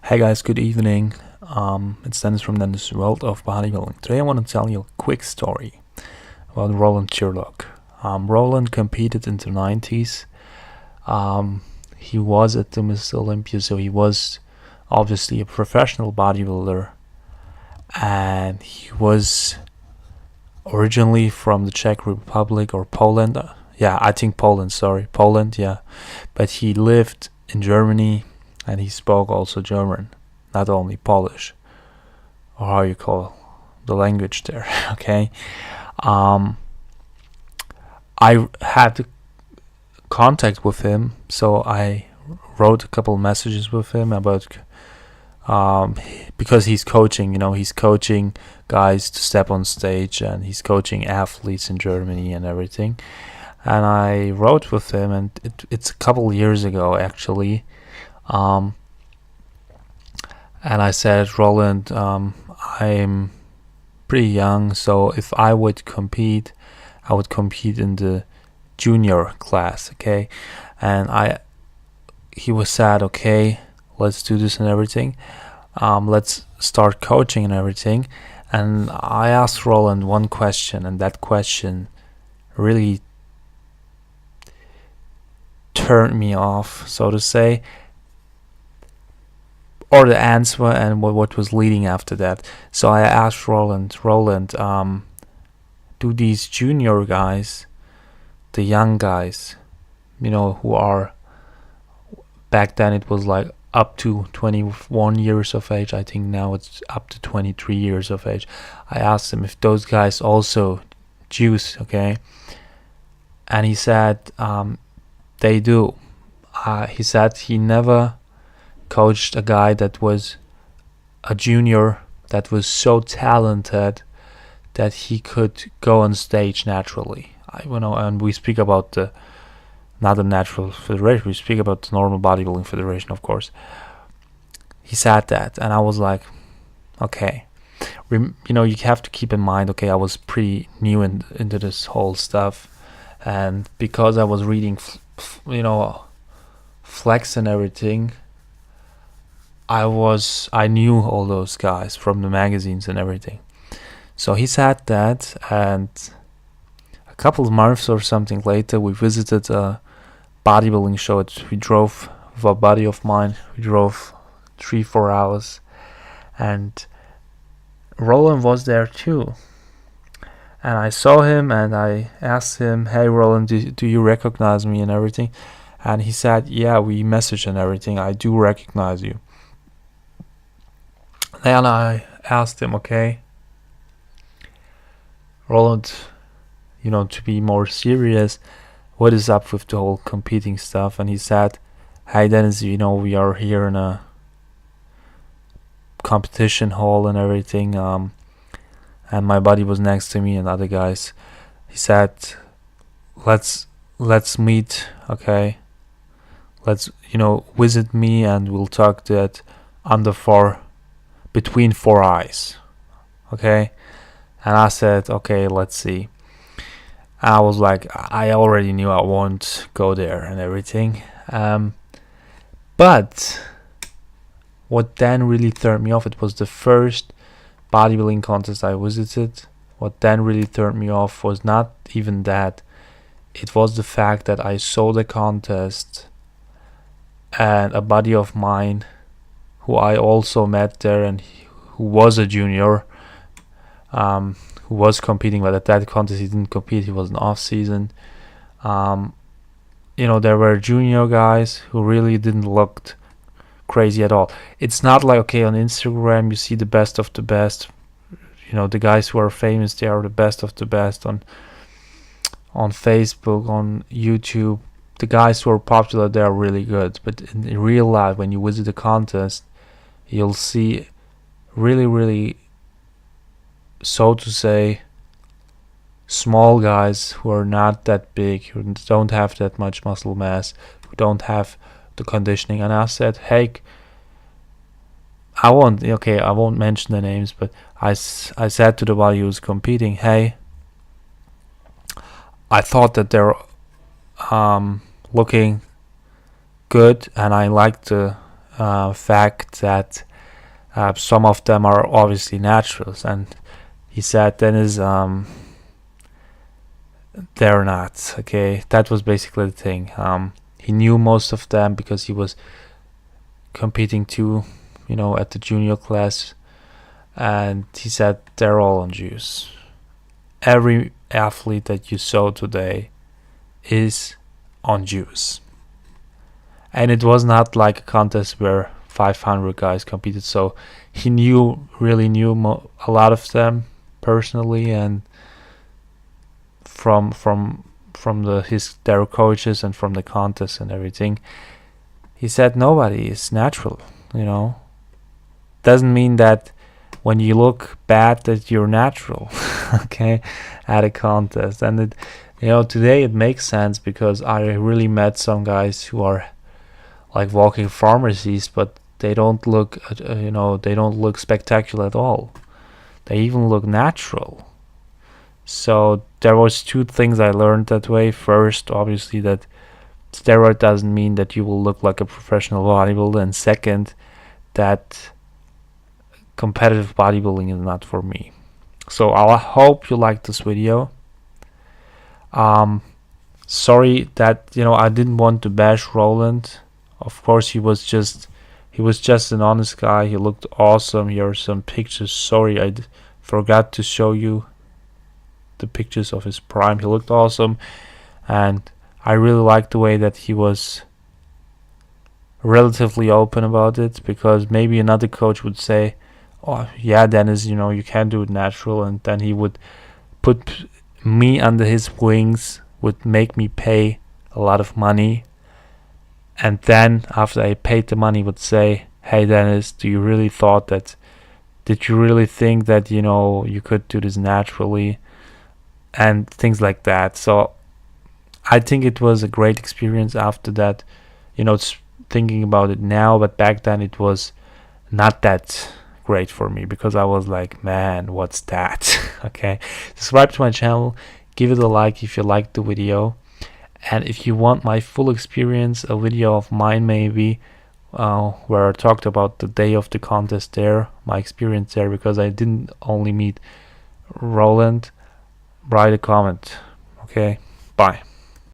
Hey guys, good evening. It's Deniz from Deniz World of Bodybuilding. Today I want to tell you a quick story about Roland Sherlock. Roland competed in the 90s. He was at the Miss Olympia, so he was obviously a professional bodybuilder. And he was originally from the Czech Republic or Poland. I think Poland, Poland, yeah. But he lived in Germany. And he spoke also German, not only Polish, or how you call the language there, okay? I had contact with him, so I wrote a couple messages with him about, because he's coaching, he's coaching guys to step on stage, and he's coaching athletes in Germany and everything. And I wrote with him, and it's a couple years ago, actually. And I said, Roland, I'm pretty young, so if I would compete, I would compete in the junior class, okay? And he was sad, okay, let's do this and everything. Let's start coaching and everything. And I asked Roland one question, and that question really turned me off, so to say, or the answer and what was leading after that. So I asked Roland, do these junior guys, the young guys, who are, back then it was like up to 21 years of age, I think now it's up to 23 years of age. I asked him if those guys also juice, okay? And he said they do. He said he never coached a guy that was a junior that was so talented that he could go on stage naturally. And we speak about not the natural federation, we speak about the normal bodybuilding federation, of course. He said that, and I was like, okay. You have to keep in mind, okay, I was pretty new into this whole stuff, and because I was reading, Flex and everything, I knew all those guys from the magazines and everything. So he said that, and a couple of months or something later, we visited a bodybuilding show. We drove with a buddy of mine. We drove 3-4 hours, and Roland was there too. And I saw him, and I asked him, "Hey, Roland, do you recognize me and everything?" And he said, "Yeah, we messaged and everything. I do recognize you." Then I asked him, okay, Roland, to be more serious, what is up with the whole competing stuff? And he said, hey Deniz, we are here in a competition hall and everything, and my buddy was next to me and other guys. He said, let's meet, okay? Let's, visit me, and we'll talk that between 4 eyes, okay? And I said, okay, let's see. And I was like, I already knew I won't go there and everything, but what then really turned me off, it was the first bodybuilding contest I visited. What then really turned me off was not even that, it was the fact that I saw the contest, and a buddy of mine who I also met there, and who was a junior, who was competing, but at that contest he didn't compete, he was in off season. There were junior guys who really didn't look crazy at all. It's not like, okay, on Instagram you see the best of the best, the guys who are famous, they are the best of the best. On Facebook, on YouTube, the guys who are popular, they are really good. But in real life, when you visit the contest, you'll see really, really, so to say, small guys who are not that big, who don't have that much muscle mass, who don't have the conditioning. And I said, hey, I won't mention the names, but I said to the guy who was competing, hey, I thought that they're looking good, and I liked the fact that some of them are obviously naturals, and he said Deniz, they're not. Okay, that was basically the thing. He knew most of them because he was competing too, at the junior class, and he said they're all on juice. Every athlete that you saw today is on juice, and it was not like a contest where 500 guys competed, so he really knew a lot of them personally, and from their coaches and from the contest and everything. He said nobody is natural. Doesn't mean that when you look bad that you're natural. Okay, at a contest. And today it makes sense, because I really met some guys who are like walking pharmacies, but they don't look they don't look spectacular at all. They even look natural. So there was two things I learned that way. First, obviously, that steroid doesn't mean that you will look like a professional bodybuilder, and second, that competitive bodybuilding is not for me. So I hope you liked this video. Sorry that I didn't want to bash Roland. Of course, he was just an honest guy. He looked awesome. Here are some pictures. Sorry, I forgot to show you the pictures of his prime. He looked awesome, and I really liked the way that he was relatively open about it, because maybe another coach would say, oh yeah, Deniz, you can't do it natural, and then he would put me under his wings, would make me pay a lot of money, and then after I paid the money would say, hey Deniz, did you really think that you could do this naturally, and things like that. So I think it was a great experience after that, it's thinking about it now, but back then it was not that great for me, because I was like, man, what's that? Okay, subscribe to my channel, give it a like if you liked the video, and if you want my full experience, a video of mine maybe, where I talked about the day of the contest there, my experience there, because I didn't only meet Roland, write a comment. Okay, bye.